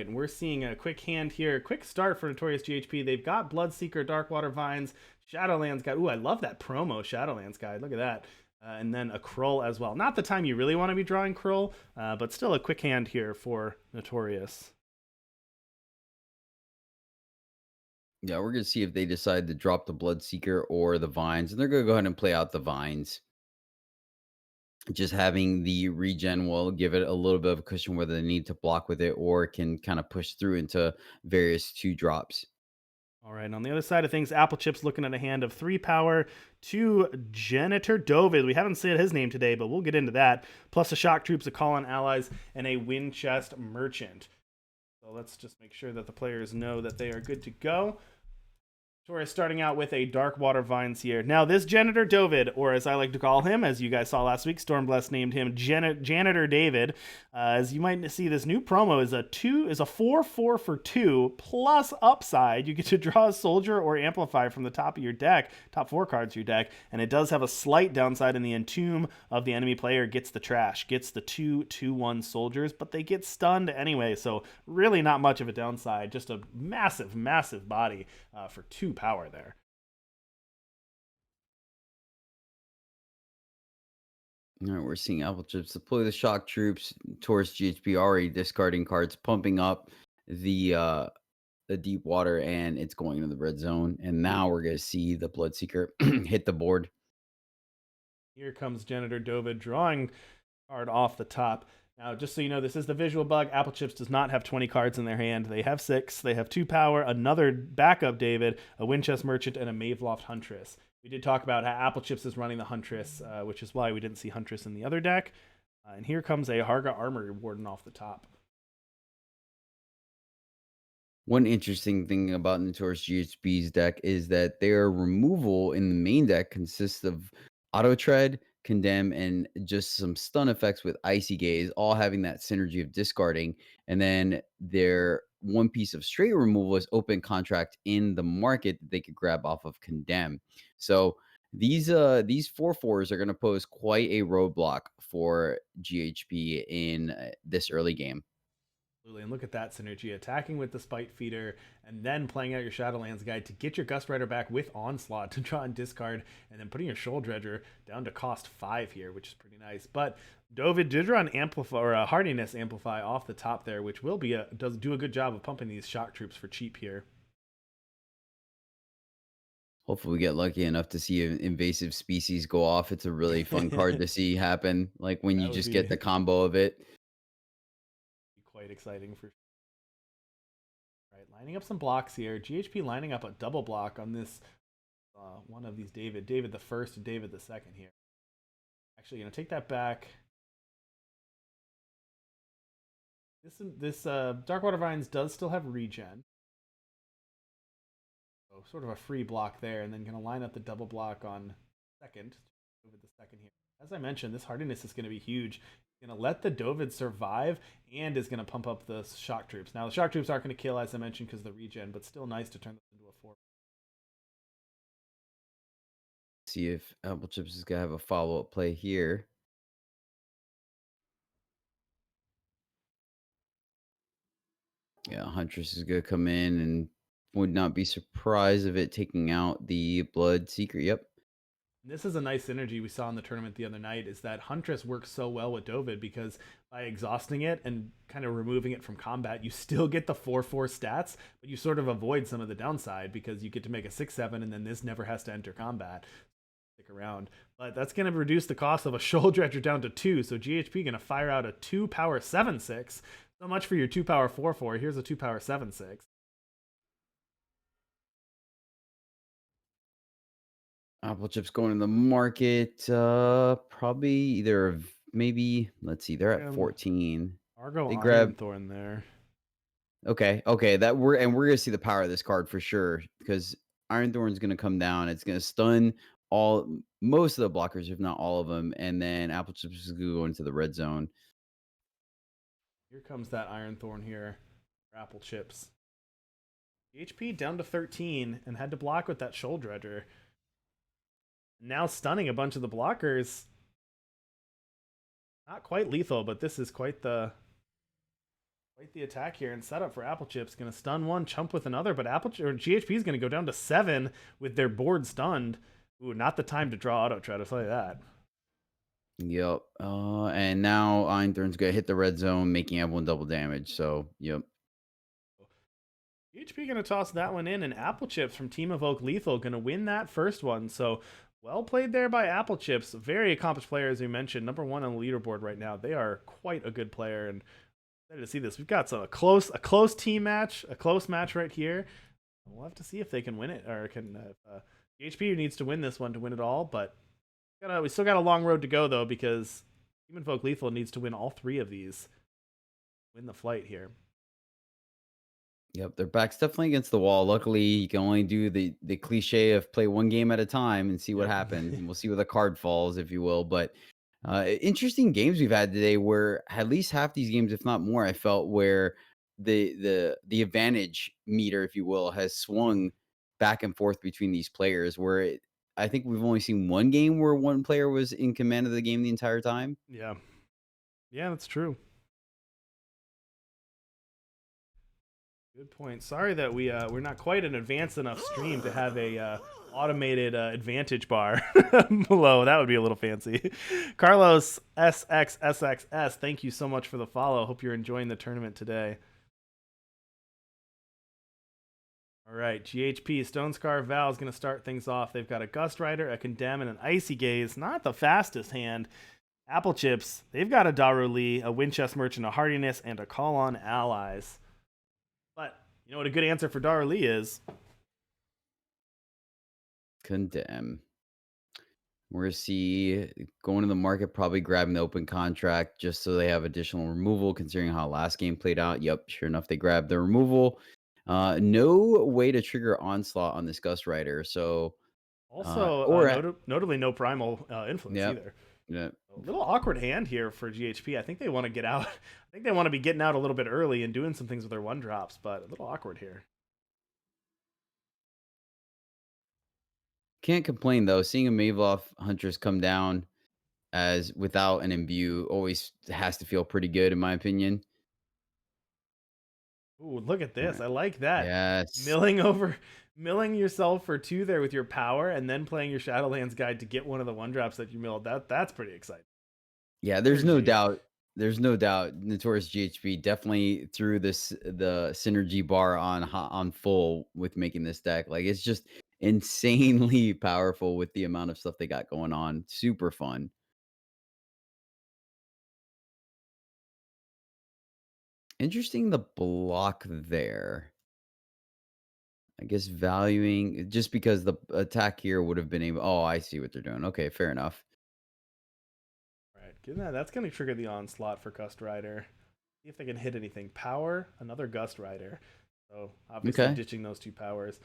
right, and we're seeing a quick hand here, quick start for Notorious GHP. They've got Bloodseeker, Darkwater Vines, Shadowlands Guide. Ooh, I love that promo Shadowlands Guide. Look at that. And then a Krull as well. Not the time you really want to be drawing Krull, but still a quick hand here for Notorious. Yeah, we're going to see if they decide to drop the Bloodseeker or the Vines, and they're going to go ahead and play out the Vines. Just having the regen will give it a little bit of a cushion whether they need to block with it or can kind of push through into various 2 drops. All right, on the other side of things, Applechips looking at a hand of 3 power, 2 Janitor Dovid. We haven't said his name today, but we'll get into that. Plus a Shock Troops, a Call on Allies, and a Wind Chest Merchant. So let's just make sure that the players know that they are good to go. Torres starting out with a Darkwater Vines here. Now, this Janitor Dovid, or as I like to call him, as you guys saw last week, Stormbless named him Janitor David. As you might see, this new promo is a 4/4 for 2 plus upside. You get to draw a soldier or amplify from the top of your deck, top 4 cards of your deck, and it does have a slight downside in the entomb of the enemy player gets the trash, gets the 2/2/1 soldiers, but they get stunned anyway, so really not much of a downside. Just a massive, massive body for 2 power there. All right, we're seeing Applechips deploy the Shock Troops towards GHP, already discarding cards, pumping up the deep water, and it's going into the red zone. And now we're going to see the Bloodseeker hit the board. Here comes Janitor Dovid drawing card off the top. Now, just so you know, this is the visual bug. Applechips does not have 20 cards in their hand. They have 6. They have 2 power, another backup David, a Winchest Merchant, and a Maveloft Huntress. We did talk about how Applechips is running the Huntress, which is why we didn't see Huntress in the other deck. And here comes a Harga Armor Warden off the top. One interesting thing about Notorious GHB's deck is that their removal in the main deck consists of Auto Tread, Condemn, and just some stun effects with Icy Gaze, all having that synergy of discarding. And then their one piece of straight removal is Open Contract in the market that they could grab off of Condemn. So these 4/4s are going to pose quite a roadblock for GHB in this early game. Absolutely, and look at that synergy. Attacking with the Spite Feeder, and then playing out your Shadowlands Guide to get your Gust Rider back with Onslaught to draw and discard, and then putting your Shoal Dredger down to cost 5 here, which is pretty nice. But Dovid did draw an Amplify, or a Hardiness Amplify off the top there, which will be does do a good job of pumping these Shock Troops for cheap here. Hopefully, we get lucky enough to see an invasive species go off. It's a really fun card to see happen, like, when you That would just get be the combo of it. quite exciting for sure. All right, lining up some blocks here. GHP lining up a double block on this one of these David the first and David the second here. Actually, take that back. This Darkwater Vines does still have regen. So sort of a free block there, and then going to line up the double block on second. Over the second here. As I mentioned, this hardiness is going to be huge. It's going to let the Dovid survive and is going to pump up the Shock Troops. Now, the Shock Troops aren't going to kill, as I mentioned, because of the regen, but still nice to turn this into a 4. See if Applechips is gonna have a follow-up play here. Yeah, Huntress is gonna come in and would not be surprised of it taking out the Bloodseeker. Yep. This is a nice synergy we saw in the tournament the other night, is that Huntress works so well with Dovid because by exhausting it and kind of removing it from combat, you still get the 4/4 stats, but you sort of avoid some of the downside because you get to make a 6/7 and then this never has to enter combat. Stick around. But that's going to reduce the cost of a Shoal Dredger down to 2, so GHP going to fire out a 2 power 7/6. So much for your 2 power 4/4. Here's a 2 power 7/6. Applechips going in the market. Probably either maybe. Let's see. They're at 14. Argo They grab. Ironthorn there. Okay. We're gonna see the power of this card for sure because Ironthorn's gonna come down. It's gonna stun most of the blockers, if not all of them, and then Applechips is gonna go into the red zone. Here comes that Ironthorn here for Applechips. HP down to 13 and had to block with that Shoal Dredger. Now stunning a bunch of the blockers. Not quite lethal, but this is quite the Quite the attack here and setup for Applechips. Going to stun one, chump with another, but GHP is going to go down to 7 with their board stunned. Ooh, not the time to draw auto try to tell you that. Yep. And now Einthorn's gonna hit the red zone, making everyone double damage. So, yep. GHP going to toss that one in, and Applechips from Team Evoke Lethal going to win that first one. So well played there by Applechips. Very accomplished player, as you mentioned. Number 1 on the leaderboard right now. They are quite a good player, and excited to see this. We've got a close team match, a close match right here. We'll have to see if they can win it, or can GHP needs to win this one to win it all. But we still got a long road to go though, because Team Evoke Lethal needs to win all 3 of these, win the flight here. Yep, their back's definitely against the wall. Luckily, you can only do the cliche of play one game at a time and see what Yep. happens. And we'll see where the card falls, if you will. But interesting games we've had today, where at least half these games, if not more, I felt where the advantage meter, if you will, has swung back and forth between these players. I think we've only seen one game where one player was in command of the game the entire time. Yeah, yeah, that's true. Good point. Sorry that we're not quite an advanced enough stream to have a automated advantage bar below. That would be a little fancy. Carlos SXSXS, thank you so much for the follow. Hope you're enjoying the tournament today. All right, GHP Stone Scar Val is going to start things off. They've got a Gust Rider, a Condemn, and an Icy Gaze. Not the fastest hand. Applechips, they've got a Daru Lee, a Winchest Merchant, a Hardiness, and a Call on Allies. But you know what a good answer for Daru Lee is? Condemn. We're going to the market, probably grabbing the open contract just so they have additional removal, considering how last game played out. Yep, sure enough, they grabbed the removal. No way to trigger Onslaught on this Gust Rider. So, Also, notably no Primal Influence yep, either. yep. A little awkward hand here for GHP. I think they want to get out. I think they want to be getting out a little bit early and doing some things with their 1-drops, but a little awkward here. Can't complain though. Seeing a Maveloff Huntress come down as without an imbue always has to feel pretty good, in my opinion. Ooh, look at All this. right. I like that. Yes. Milling yourself for 2 there with your power, and then playing your Shadowlands Guide to get one of the 1-drops that you milled. That's pretty exciting. Yeah, there's no doubt. There's no doubt. Notorious GHP definitely threw the synergy bar on full with making this deck. Like, it's just insanely powerful with the amount of stuff they got going on. Super fun. Interesting the block there. I guess valuing just because the attack here would have been able. Oh, I see what they're doing. Okay, fair enough. Right, given that, that's going to trigger the Onslaught for Gust Rider. See if they can hit anything. Power, another Gust Rider. So obviously Okay. ditching those 2 powers.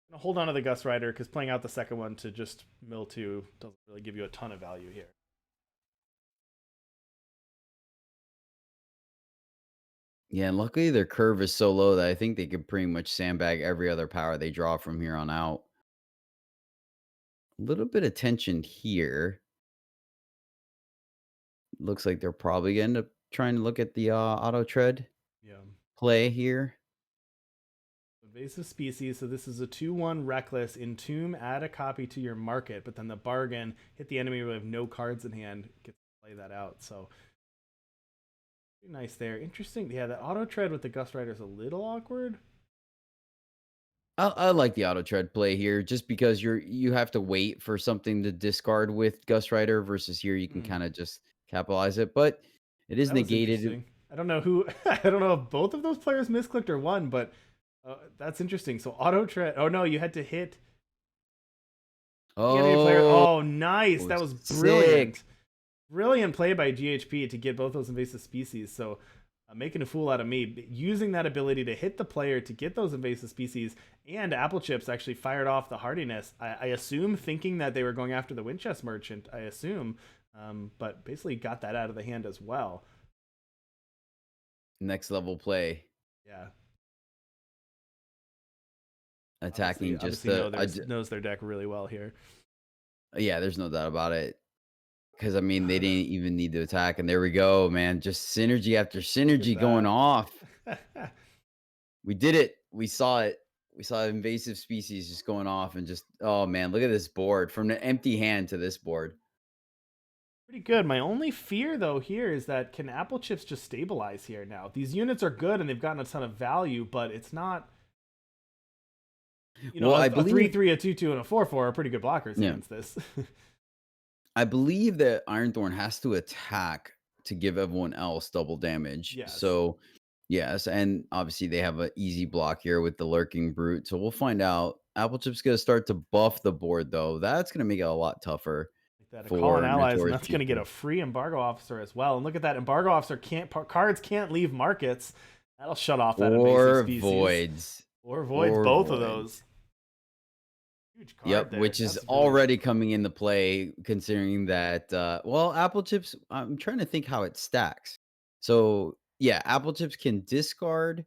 Gonna hold on to the Gust Rider because playing out the second one to just mill 2 doesn't really give you a ton of value here. Yeah, and luckily their curve is so low that I think they could pretty much sandbag every other power they draw from here on out. A little bit of tension here. Looks like they're probably gonna end up trying to look at the auto tread Yeah. play here. Invasive Species, so this is a 2-1 Reckless. Entomb, add a copy to your market, but then the bargain, hit the enemy with no cards in hand, get to play that out. So, pretty nice there. Interesting. Yeah, that auto tread with the Gust Rider is a little awkward. I like the auto tread play here just because you have to wait for something to discard with Gust Rider versus here you can kind of just capitalize it, but it is That was negated. interesting. I don't know who, I don't know if both of those players misclicked or one, but that's interesting. So, auto tread. Oh, no, you had to hit the enemy player. Oh, Oh, nice. That was sick. brilliant. Brilliant play by GHP to get both those invasive species. So, making a fool out of me, using that ability to hit the player to get those invasive species, and Applechips actually fired off the Hardiness. I assume thinking that they were going after the Winchest Merchant. I assume, but basically got that out of the hand as well. Next level play. Yeah, Attacking obviously knows their deck really well here. yeah, there's no doubt about it. because I mean, they didn't even need to attack, and there we go, man. Just synergy after Look at synergy going that. off. We did it. We saw it. We saw invasive species just going off and just oh man, look at this board from an empty hand to this board. Pretty good. My only fear, though, here is that can Applechips just stabilize here now? These units are good and they've gotten a ton of value, but it's not, Well, I a 3 believe 3, a 2 2, and a 4 4 are pretty good blockers yeah. against this. I believe that Ironthorn has to attack to give everyone else double damage. Yes. So, yes, and obviously they have an easy block here with the Lurking Brute. So we'll find out. Applechip's going to start to buff the board, though. That's going to make it a lot tougher Like that, a call in for allies, and Notorious that's going to get GHP. a free embargo officer as well. And look at that, embargo officer cards can't leave markets. That'll shut off that invasive Or species Voids. or voids, Or both of Voids. those. Huge card Yep, there. which is That's really already good. coming into play considering that well, Applechips, I'm trying to think how it stacks. So, yeah, Applechips can discard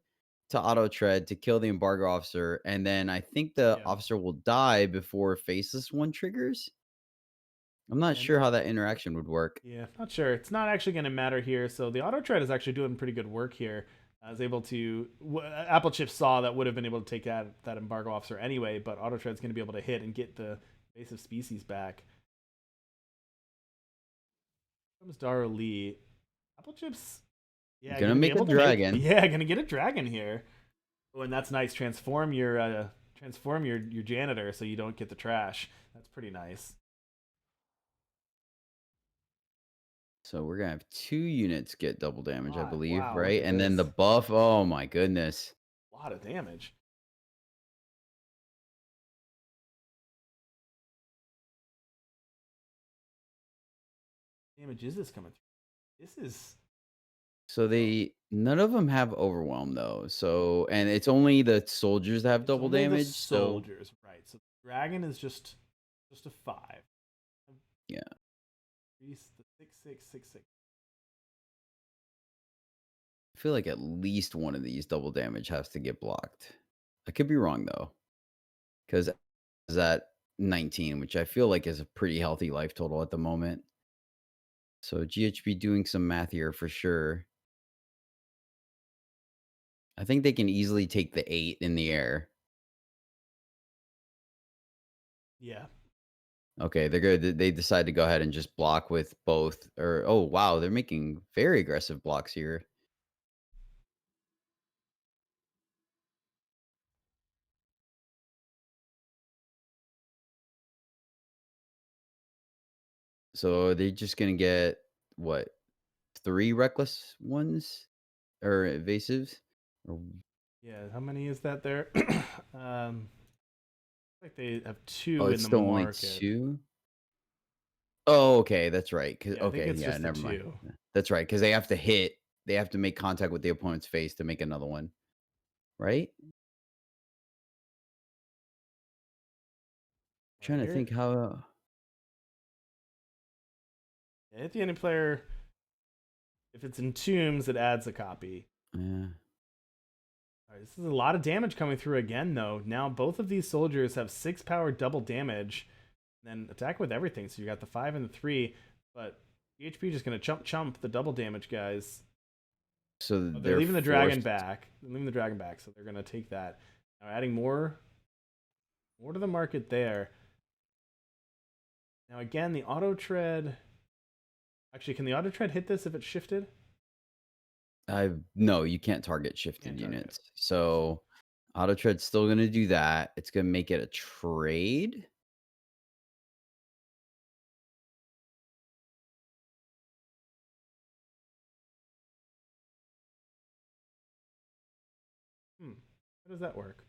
to auto tread to kill the embargo officer, and then I think the Yeah. officer will die before faceless one triggers. I'm not And sure how that interaction would work. yeah, not sure. It's not actually going to matter here. So the auto tread is actually doing pretty good work here. I was able to Apple Chip saw that would have been able to take that embargo officer anyway, but auto tread's going to be able to hit and get the invasive species back. Comes Dara Lee. Apple Chips, yeah, Gonna going to be make a able to make dragon. yeah, going to get a dragon here. Oh, and that's nice. Transform your janitor so you don't get the trash. That's pretty nice. So we're gonna have 2 units get double damage, I believe, Wow, look right? at And then the this. buff, oh my goodness. A lot of damage. Damage is this coming through? This is So they none of them have overwhelm though. So and it's only the soldiers that have It's double only the damage. So soldiers, right? So the dragon is just a 5. yeah, Increase the 6 6 6 6. I feel like at least one of these double damage has to get blocked. I could be wrong though, because is at 19, which I feel like is a pretty healthy life total at the moment. So GHP doing some math here for sure. I think they can easily take the 8 in the air. Yeah. Okay, they're good. They decide to go ahead and just block with both. Or oh wow, they're making very aggressive blocks here. So they're just gonna get what 3 reckless ones or evasives? Or Yeah. How many is that there? um, like they have oh, 2 in it's the still only market. 2? Oh, okay, that's right. 'Cause Yeah, I think okay, it's yeah, just the never mind. 2. Yeah, that's right, because they have to make contact with the opponent's face to make another one, right? Right Trying to here. think how Yeah, hit the enemy player. If it's in tombs, it adds a copy. yeah. All right, this is a lot of damage coming through again, though. Now both of these soldiers have 6 power double damage, and then attack with everything. So you got the 5 and the 3, but PHP just gonna chump the double damage guys. So Oh, they're they're leaving the dragon forced back. They're leaving the dragon back, so they're gonna take that. Now adding more to the market there. Now again, the auto tread. Actually, can the auto tread hit this if it's shifted? I no, you can't target Can't shifted target. units. So Auto Tread's still gonna do that. It's gonna make it a trade. How does that work?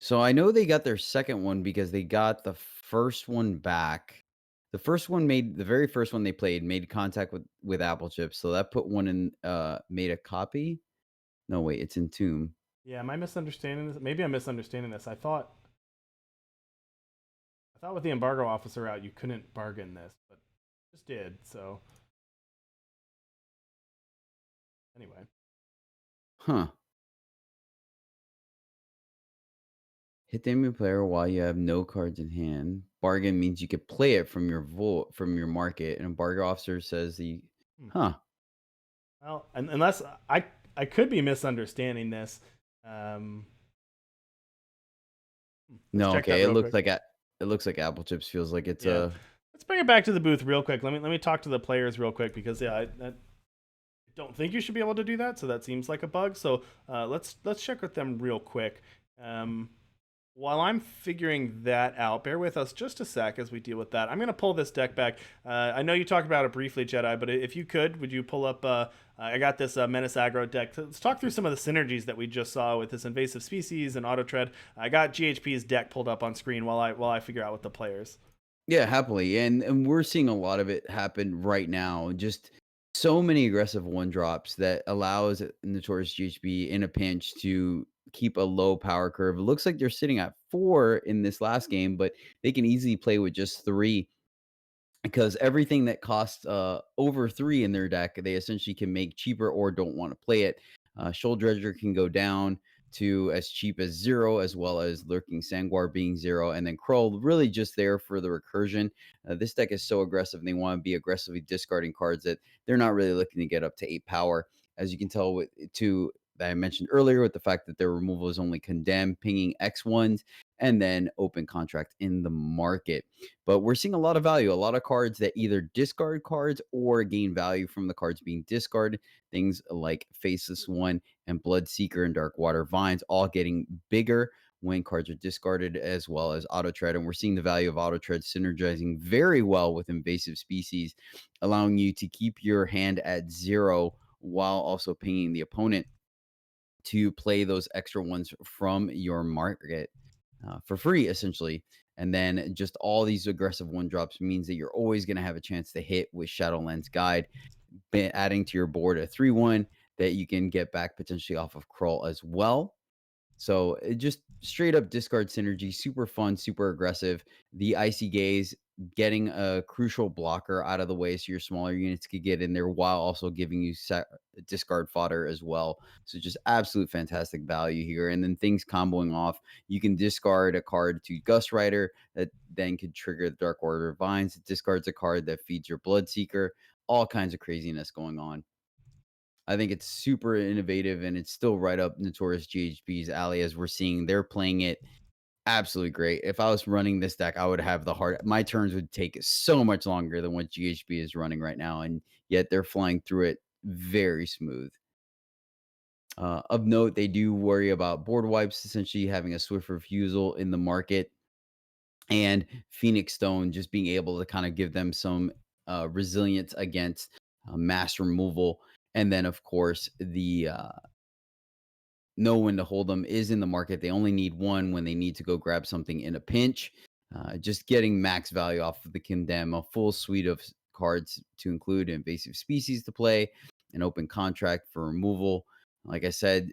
So I know they got their second one because they got the first one back. The very first one they played made contact with Apple Chips. So that put one in made a copy. No, wait, it's in Tomb. Yeah, am I misunderstanding this? Maybe I'm misunderstanding this. I thought with the embargo officer out, you couldn't bargain this, but just did. So anyway, Huh. Hit the enemy player while you have no cards in hand. bargain means you could play it from from your market. And a bargain officer says Hmm. huh, Well, unless I could be misunderstanding this. Um, let's no, check that okay, real quick. it looks like Apple Chips feels like it's Yeah, a let's bring it back to the booth real quick. Let me talk to the players real quick because yeah, I don't think you should be able to do that. So that seems like a bug. So let's check with them real quick. Um, While I'm figuring that out, bear with us just a sec as we deal with that. I'm going to pull this deck back. I know you talked about it briefly, Jedi, but if you could, would you pull up? I got this Menace Aggro deck. Let's talk through some of the synergies that we just saw with this invasive species and auto tread. I got GHP's deck pulled up on screen while I figure out with the players. yeah, happily. And we're seeing a lot of it happen right now. Just so many aggressive one drops that allows Notorious GHB in a pinch to keep a low power curve. It looks like they're sitting at 4 in this last game, but they can easily play with just 3 because everything that costs over 3 in their deck, they essentially can make cheaper or don't want to play it. Shoal Dredger can go down to as cheap as 0, as well as Lurking Sangwar being 0, and then Kroll really just there for the recursion. This deck is so aggressive, and they want to be aggressively discarding cards that they're not really looking to get up to 8 power. As you can tell with that I mentioned earlier, with the fact that their removal is only Condemn, pinging X1s, and then Open Contract in the market. But we're seeing a lot of value, a lot of cards that either discard cards or gain value from the cards being discarded. Things like Faceless One and Bloodseeker and Darkwater Vines all getting bigger when cards are discarded, as well as Auto Tread. And we're seeing the value of Auto Tread synergizing very well with invasive species, allowing you to keep your hand at 0 while also pinging the opponent to play those extra ones from your market for free, essentially. And then just all these aggressive one drops means that you're always going to have a chance to hit with Shadowlands Guide, adding to your board a 3/1 that you can get back potentially off of Kroll as well. So it just straight up discard synergy, super fun, super aggressive. The Icy Gaze getting a crucial blocker out of the way so your smaller units could get in there while also giving you discard fodder as well. So just absolute fantastic value here. And then things comboing off, you can discard a card to Gust Rider that then could trigger the Dark Order of Vines. It discards a card that feeds your Bloodseeker. All kinds of craziness going on. I think it's super innovative and it's still right up Notorious GHB's alley as we're seeing they're playing it absolutely great. If I was running this deck, I would have the hard my turns would take so much longer than what GHB is running right now, and yet they're flying through it very smooth. Of note, they do worry about board wipes, essentially having a swift refusal in the market, and Phoenix Stone just being able to kind of give them some resilience against mass removal. And then, of course, the know when to hold them is in the market. They only need one when they need to go grab something in a pinch. Just getting max value off of the Condemn, a full suite of cards to include invasive species to play, an open contract for removal. Like I said,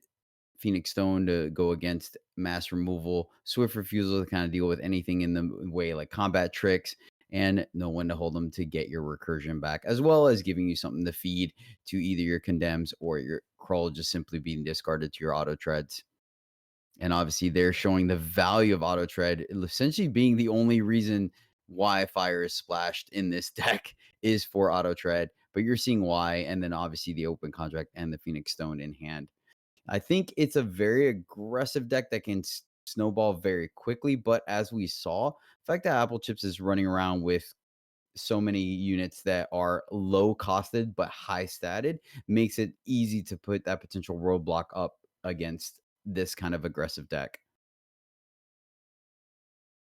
Phoenix Stone to go against mass removal, swift refusal to kind of deal with anything in the way like combat tricks, and know when to hold them to get your recursion back, as well as giving you something to feed to either your condemns or your crawl just simply being discarded to your auto treads. And obviously, they're showing the value of auto tread, essentially being the only reason why fire is splashed in this deck is for auto tread. But you're seeing why, and then obviously the open contract and the Phoenix Stone in hand. I think it's a very aggressive deck that can snowball very quickly. But as we saw, the fact that Apple Chips is running around with so many units that are low costed but high statted makes it easy to put that potential roadblock up against this kind of aggressive deck.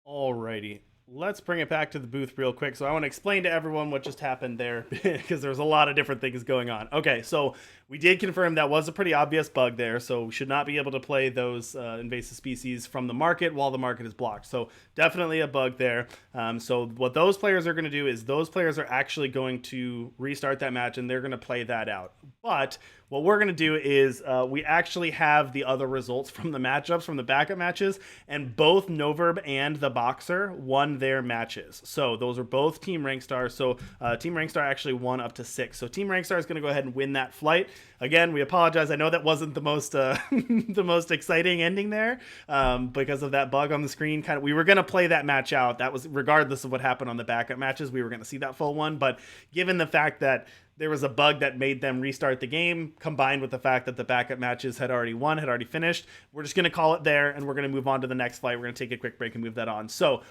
Alrighty. Let's bring it back to the booth real quick. So I want to explain to everyone what just happened there because there's a lot of different things going on. Okay, so we did confirm that was a pretty obvious bug there. So we should not be able to play those invasive species from the market while the market is blocked. So definitely a bug there. So what those players are going to do is those players are actually going to restart that match and they're going to play that out. But what we're going to do is we actually have the other results from the matchups, from the backup matches, and both Noverb and the Boxer won their matches. So those are both Team Rankstar. So Team Rankstar actually won up to 6. So Team Rankstar is going to go ahead and win that flight. Again, we apologize. I know that wasn't the most the most exciting ending there because of that bug on the screen. We were going to play that match out. That was regardless of what happened on the backup matches. We were going to see that full one. But given the fact that there was a bug that made them restart the game, combined with the fact that the backup matches had already won, had already finished, we're just going to call it there, and we're going to move on to the next flight. We're going to take a quick break and move that on. So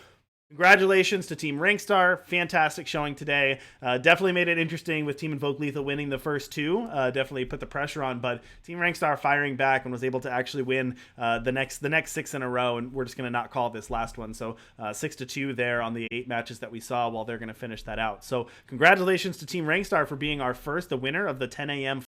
congratulations to Team Rankstar. Fantastic showing today. Definitely made it interesting with Team Invoke Lethal winning the first 2. Definitely put the pressure on, but Team Rankstar firing back and was able to actually win the next 6 in a row, and we're just going to not call this last one. So 6-2 there on the 8 matches that we saw while they're going to finish that out. So congratulations to Team Rankstar for being our first, the winner of the 10 a.m.